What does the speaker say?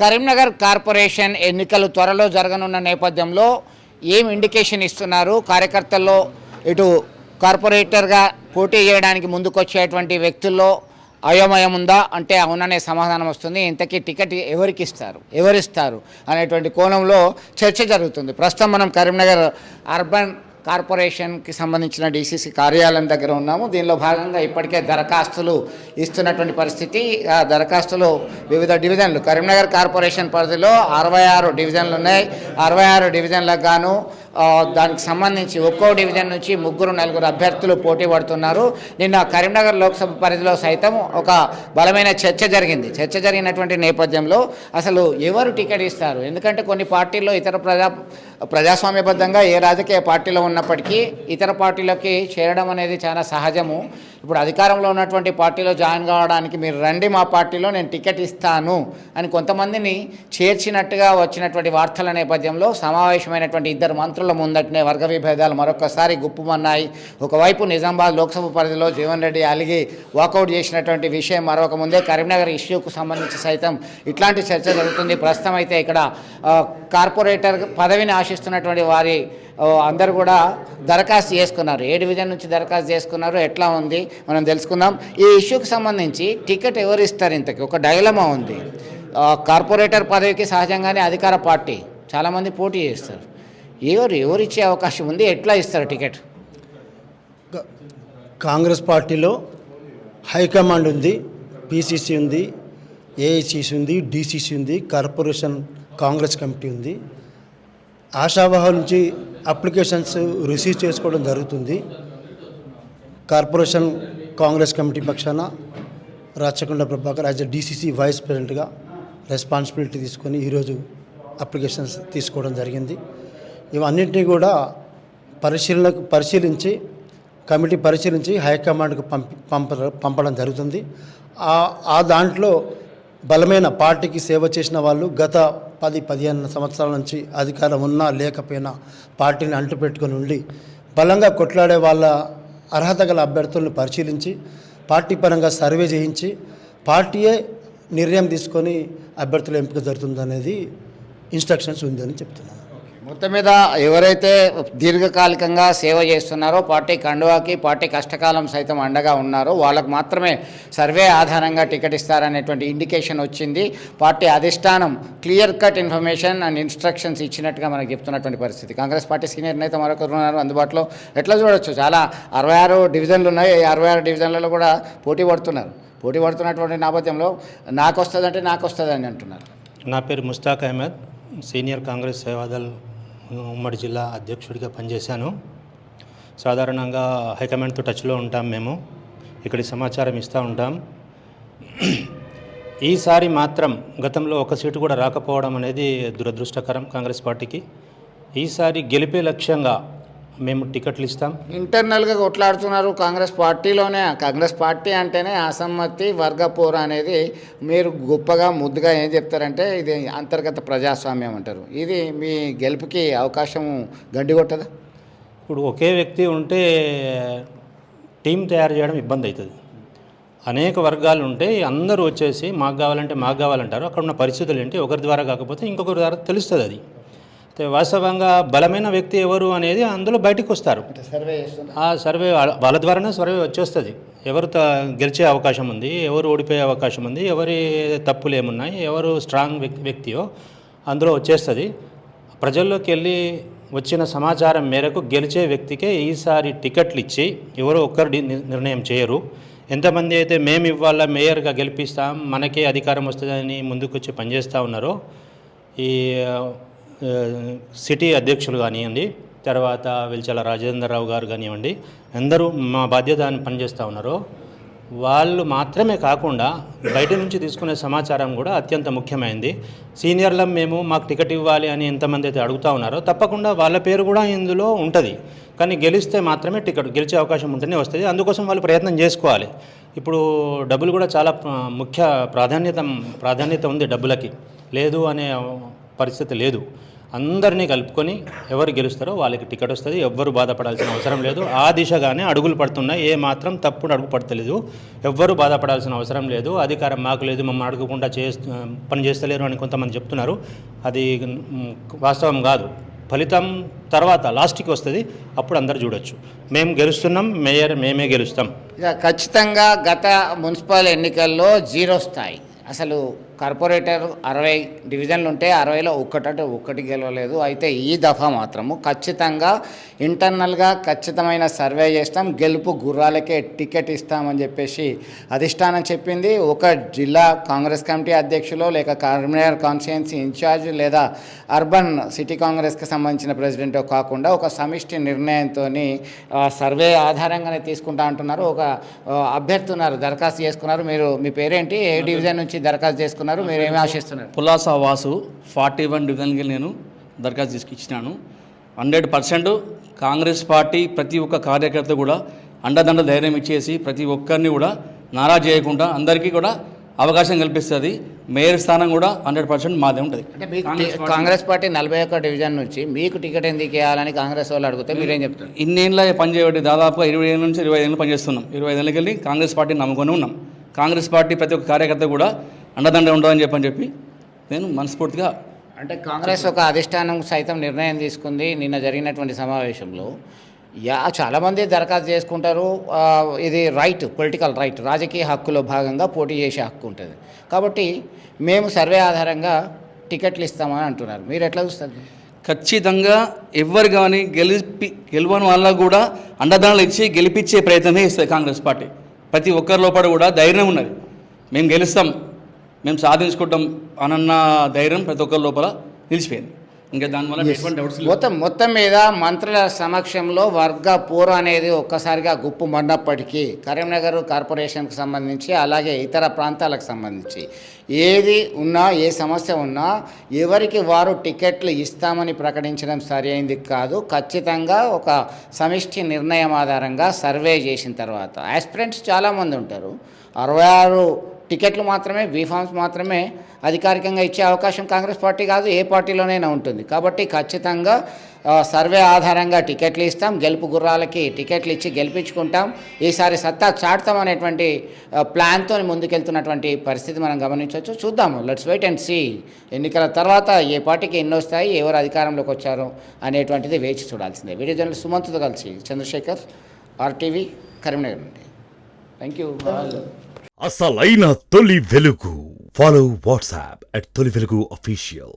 Karimnagar corporation ఎన్నికలు త్వరలో జరగనున్న నేపథ్యంలో ఏం ఇండికేషన్ ఇస్తున్నారు? కార్యకర్తల్లో ఇటు కార్పొరేటర్గా పోటీ చేయడానికి ముందుకొచ్చేటువంటి వ్యక్తుల్లో అయోమయం ఉందా అంటే అవుననే సమాధానం వస్తుంది. ఇంతకీ టికెట్ ఎవరిస్తారు అనేటువంటి కోణంలో చర్చ జరుగుతుంది. ప్రస్తుతం మనం కరీంనగర్ అర్బన్ కార్పొరేషన్కి సంబంధించిన డీసీసీ కార్యాలయం దగ్గర ఉన్నాము. దీనిలో భాగంగా ఇప్పటికే దరఖాస్తులు ఇస్తున్నటువంటి పరిస్థితి. ఆ దరఖాస్తులు వివిధ డివిజన్లు, కరీంనగర్ కార్పొరేషన్ పరిధిలో 66 డివిజన్లు ఉన్నాయి. 66 డివిజన్లకు గాను దానికి సంబంధించి ఒక్కో డివిజన్ నుంచి 3-4 అభ్యర్థులు పోటీ పడుతున్నారు. నిన్న కరీంనగర్ లోక్సభ పరిధిలో సైతం ఒక బలమైన చర్చ జరిగినటువంటి నేపథ్యంలో అసలు ఎవరు టికెట్ ఇస్తారు? ఎందుకంటే కొన్ని పార్టీల్లో ప్రజాస్వామ్యబద్ధంగా ఏ రాజకీయ పార్టీలో ఉన్నప్పటికీ ఇతర పార్టీలోకి చేరడం అనేది చాలా సహజము. ఇప్పుడు అధికారంలో ఉన్నటువంటి పార్టీలో జాయిన్ కావడానికి మీరు రండి, మా పార్టీలో నేను టికెట్ ఇస్తాను అని కొంతమందిని చేర్చినట్టుగా వచ్చినటువంటి వార్తల నేపథ్యంలో సమావేశమైనటువంటి ఇద్దరు మంత్రుల ముందటనే వర్గ విభేదాలు మరొకసారి గుప్పుమన్నాయి. ఒకవైపు నిజామాబాద్ లోక్సభ పరిధిలో జీవన్ రెడ్డి అలిగి వాకౌట్ చేసినటువంటి విషయం, మరొక ముందే కరీంనగర్ ఇష్యూకు సంబంధించి సైతం ఇట్లాంటి చర్చ జరుగుతుంది. ప్రస్తుతం అయితే ఇక్కడ కార్పొరేటర్ పదవిని ఆశిస్తున్నటువంటి వారి అందరూ కూడా దరఖాస్తు చేసుకున్నారు. ఏ డివిజన్ నుంచి దరఖాస్తు చేసుకున్నారు, ఎట్లా ఉంది మనం తెలుసుకుందాం. ఈ ఇష్యూకి సంబంధించి టికెట్ ఎవరు ఇస్తారు? ఇంతకీ ఒక డైలమా ఉంది. కార్పొరేటర్ పదవికి సహజంగానే అధికార పార్టీ చాలామంది పోటీ చేస్తారు. ఎవరు ఇచ్చే అవకాశం ఉంది? ఎట్లా ఇస్తారు టికెట్? కాంగ్రెస్ పార్టీలో హైకమాండ్ ఉంది, పిసిసి ఉంది, ఏఐసిసి ఉంది, డిసిసి ఉంది, కార్పొరేషన్ కాంగ్రెస్ కమిటీ ఉంది. ఆశావాహుల నుంచి అప్లికేషన్స్ రిసీవ్ చేసుకోవడం జరుగుతుంది. కార్పొరేషన్ కాంగ్రెస్ కమిటీ పక్షాన Rachakonda Prabhakar as a DCC vice ప్రెసిడెంట్గా రెస్పాన్సిబిలిటీ తీసుకొని ఈరోజు అప్లికేషన్స్ తీసుకోవడం జరిగింది. ఇవన్నింటినీ కూడా కమిటీ పరిశీలించి హైకమాండ్కు పంపడం జరుగుతుంది. ఆ దాంట్లో బలమైన పార్టీకి సేవ చేసిన వాళ్ళు గత 10-15 సంవత్సరాల నుంచి అధికారం ఉన్నా లేకపోయినా పార్టీని అంటుపెట్టుకొని ఉండి బలంగా కొట్లాడే వాళ్ళ అర్హత గల అభ్యర్థులను పరిశీలించి పార్టీ పరంగా సర్వే చేయించి పార్టీయే నిర్ణయం తీసుకొని అభ్యర్థుల ఎంపిక జరుగుతుందనేది ఇన్స్ట్రక్షన్స్ ఉందని చెప్తున్నాను. మొత్తం మీద ఎవరైతే దీర్ఘకాలికంగా సేవ చేస్తున్నారో, పార్టీ కండువాకి పార్టీ కష్టకాలం సైతం అండగా ఉన్నారో వాళ్ళకు మాత్రమే సర్వే ఆధారంగా టికెట్ ఇస్తారనేటువంటి ఇండికేషన్ వచ్చింది. పార్టీ అధిష్టానం clear cut information and instructions ఇచ్చినట్టుగా మనకు చెప్తున్నటువంటి పరిస్థితి. కాంగ్రెస్ పార్టీ సీనియర్ నేత మరొకరు ఉన్నారు అందుబాటులో. ఎట్లా చూడొచ్చు, చాలా 66 డివిజన్లు ఉన్నాయి. 66 డివిజన్లలో కూడా పోటీ పడుతున్నటువంటి నేపథ్యంలో నాకు వస్తుందని అంటున్నారు. నా పేరు ముస్తాక్ అహ్మద్, సీనియర్ కాంగ్రెస్ సేవాదల్ ఉమ్మడి జిల్లా అధ్యక్షుడిగా పనిచేశాను. సాధారణంగా హైకమాండ్తో టచ్లో ఉంటాం. మేము ఇక్కడి సమాచారం ఇస్తూ ఉంటాం. ఈసారి మాత్రం గతంలో ఒక సీటు కూడా రాకపోవడం అనేది దురదృష్టకరం కాంగ్రెస్ పార్టీకి. ఈసారి గెలిపే లక్ష్యంగా మేము టికెట్లు ఇస్తాం. ఇంటర్నల్గా కొట్లాడుతున్నారు కాంగ్రెస్ పార్టీలోనే. కాంగ్రెస్ పార్టీ అంటేనే అసమ్మతి, వర్గపోర అనేది మీరు గొప్పగా ముద్దుగా ఏం చెప్తారంటే ఇది అంతర్గత ప్రజాస్వామ్యం అంటారు. ఇది మీ గెలుపుకి అవకాశం గడ్డి కొట్టదా? ఇప్పుడు ఒకే వ్యక్తి ఉంటే టీం తయారు చేయడం ఇబ్బంది అవుతుంది. అనేక వర్గాలు ఉంటే అందరూ వచ్చేసి మాకు కావాలంటారు. అక్కడ ఉన్న పరిస్థితులు ఏంటి, ఒకరి ద్వారా కాకపోతే ఇంకొకరి ద్వారా తెలుస్తుంది. అది వాస్తవంగా బలమైన వ్యక్తి ఎవరు అనేది అందులో బయటకు వస్తారు. ఆ సర్వే వాళ్ళ ద్వారానే సర్వే వచ్చేస్తుంది. ఎవరు గెలిచే అవకాశం ఉంది, ఎవరు ఓడిపోయే అవకాశం ఉంది, ఎవరి తప్పులు ఏమున్నాయి, ఎవరు స్ట్రాంగ్ వ్యక్తియో అందులో వచ్చేస్తుంది. ప్రజల్లోకి వెళ్ళి వచ్చిన సమాచారం మేరకు గెలిచే వ్యక్తికే ఈసారి టికెట్లు ఇచ్చి ఎవరో ఒక్కరు నిర్ణయం చేయరు. ఎంతమంది అయితే మేము ఇవాళ మేయర్గా గెలిపిస్తాం, మనకే అధికారం వస్తుందని ముందుకొచ్చి పనిచేస్తూ ఉన్నారో, ఈ సిటీ అధ్యక్షులు కానివ్వండి, తర్వాత వెల్చల రాజేంద్రరావు గారు కానివ్వండి, అందరూ మా బాధ్యత అని పనిచేస్తూ ఉన్నారో వాళ్ళు మాత్రమే కాకుండా బయట నుంచి తీసుకునే సమాచారం కూడా అత్యంత ముఖ్యమైనది. సీనియర్లం మాకు టికెట్ ఇవ్వాలి అని ఎంతమంది అయితే అడుగుతూ ఉన్నారో తప్పకుండా వాళ్ళ పేరు కూడా ఇందులో ఉంటుంది. కానీ గెలిస్తే మాత్రమే గెలిచే అవకాశం ఉంటేనే వస్తుంది. అందుకోసం వాళ్ళు ప్రయత్నం చేసుకోవాలి. ఇప్పుడు డబ్బులు కూడా చాలా ముఖ్య ప్రాధాన్యత ఉంది. డబ్బులకి లేదు అనే పరిస్థితి లేదు. అందరినీ కలుపుకొని ఎవరు గెలుస్తారో వాళ్ళకి టికెట్ వస్తుంది. ఎవ్వరు బాధపడాల్సిన అవసరం లేదు. ఆ దిశగానే అడుగులు పడుతున్నాయి. ఏ మాత్రం తప్పుడు అడుగు పడతలేదు. ఎవ్వరు బాధపడాల్సిన అవసరం లేదు. అధికారం మాకు లేదు, మమ్మల్ని అడగకుండా పని చేస్తలేరు అని కొంతమంది చెప్తున్నారు. అది వాస్తవం కాదు. ఫలితం తర్వాత లాస్ట్కి వస్తుంది, అప్పుడు అందరు చూడొచ్చు. మేము గెలుస్తున్నాం, మేయర్ మేమే గెలుస్తాం. ఇక ఖచ్చితంగా గత మున్సిపల్ ఎన్నికల్లో 0 స్థాయి. అసలు కార్పొరేటర్ 60 డివిజన్లు ఉంటే 60లో ఒక్కటి గెలవలేదు. అయితే ఈ దఫా మాత్రము ఖచ్చితంగా ఇంటర్నల్గా ఖచ్చితమైన సర్వే చేస్తాం, గెలుపు గుర్రాలకే టికెట్ ఇస్తామని చెప్పేసి అధిష్టానం చెప్పింది. ఒక జిల్లా కాంగ్రెస్ కమిటీ అధ్యక్షులు, లేక కరీంనగర్ కాన్స్టిట్యుయెన్సీ ఇన్ఛార్జ్, లేదా అర్బన్ సిటీ కాంగ్రెస్కి సంబంధించిన ప్రెసిడెంటో కాకుండా ఒక సమిష్టి నిర్ణయంతో సర్వే ఆధారంగానే తీసుకుంటా అంటున్నారు. ఒక అభ్యర్థి ఉన్నారు, దరఖాస్తు చేసుకున్నారు. మీరు మీ పేరేంటి, ఏ డివిజన్ నుంచి దరఖాస్తు చేసుకున్నారు, మీరు ఏమి ఆశిస్తున్నారు? పులాస వాసు 41 డివిజన్కి నేను దరఖాస్తు తీసుకొచ్చినాను. 100% కాంగ్రెస్ పార్టీ ప్రతి ఒక్క కార్యకర్త కూడా అండదండ ధైర్యం ఇచ్చేసి ప్రతి ఒక్కరిని కూడా నారాజ్ చేయకుండా అందరికీ కూడా అవకాశం కల్పిస్తుంది. మేయర్ స్థానం కూడా 100% మాదే ఉంటుంది. అంటే మీకు కాంగ్రెస్ పార్టీ 41 డివిజన్ నుంచి మీకు టికెట్ ఎందుకు ఇవ్వాలని కాంగ్రెస్ వాళ్ళు అడిగితే మీరేం చెప్తారు? ఇన్నేళ్ళ పనిచేయబట్టి దాదాపుగా 20 ఏళ్ళ నుంచి 25 ఏళ్ళు పనిచేస్తున్నాం. 25 ఏళ్ళకి వెళ్ళి కాంగ్రెస్ పార్టీని నమ్ముకొని ఉన్నాం. కాంగ్రెస్ పార్టీ ప్రతి ఒక్క కార్యకర్త కూడా అండదండ ఉండదని చెప్పి నేను మనస్ఫూర్తిగా అంటే కాంగ్రెస్ ఒక అధిష్టానం సైతం నిర్ణయం తీసుకుంది నిన్న జరిగినటువంటి సమావేశంలో. చాలామంది దరఖాస్తు చేసుకుంటారు. ఇది రైట్, పొలిటికల్ రైట్, రాజకీయ హక్కులో భాగంగా పోటీ చేసే హక్కు ఉంటుంది. కాబట్టి మేము సర్వే ఆధారంగా టికెట్లు ఇస్తామని అంటున్నారు. మీరు ఎట్లా చూస్తారు? ఖచ్చితంగా ఎవరు కానీ గెలవని వాళ్ళకు కూడా అండదండలు ఇచ్చి గెలిపించే ప్రయత్నమే ఇస్తుంది కాంగ్రెస్ పార్టీ. ప్రతి ఒక్కరి లోపల కూడా ధైర్యం ఉన్నది. మేము గెలుస్తాం, మేము సాధించుకుంటాం అనన్న ధైర్యం ప్రతి ఒక్కరి లోపల నిలిచిపోయింది. ఇంకా దానివల్ల మొత్తం మీద మంత్రుల సమక్షంలో వర్గ పోరు అనేది ఒక్కసారిగా గుప్పు మన్నప్పటికీ కరీంనగర్ కార్పొరేషన్కి సంబంధించి, అలాగే ఇతర ప్రాంతాలకు సంబంధించి ఏది ఉన్నా, ఏ సమస్య ఉన్నా ఎవరికి వారు టికెట్లు ఇస్తామని ప్రకటించడం సరి అయింది కాదు. ఖచ్చితంగా ఒక సమిష్టి నిర్ణయం ఆధారంగా సర్వే చేసిన తర్వాత ఆస్పిరెంట్స్ చాలామంది ఉంటారు. 66 టికెట్లు మాత్రమే, బీఫామ్స్ మాత్రమే అధికారికంగా ఇచ్చే అవకాశం కాంగ్రెస్ పార్టీ కాదు, ఏ పార్టీలోనైనా ఉంటుంది. కాబట్టి ఖచ్చితంగా సర్వే ఆధారంగా టికెట్లు ఇస్తాం, గెలుపు గుర్రాలకి టికెట్లు ఇచ్చి గెలిపించుకుంటాం, ఈసారి సత్తా చాటుతాం అనేటువంటి ప్లాన్తో ముందుకెళ్తున్నటువంటి పరిస్థితి మనం గమనించవచ్చు. చూద్దాము, లెట్స్ వెయిట్ అండ్ సీ. ఎన్నికల తర్వాత ఏ పార్టీకి ఎన్ని వస్తాయి, ఎవరు అధికారంలోకి వచ్చారు అనేటువంటిది వేచి చూడాల్సిందే. వీడియో జర్నలిస్ట్ సుమంత్తో కలిసి చంద్రశేఖర్, RTV, కరీంనగర్ నుండి. Thank you. అసలైన తొలి వెలుగు. ఫాలో వాట్సాప్ @తొలి వెలుగు official.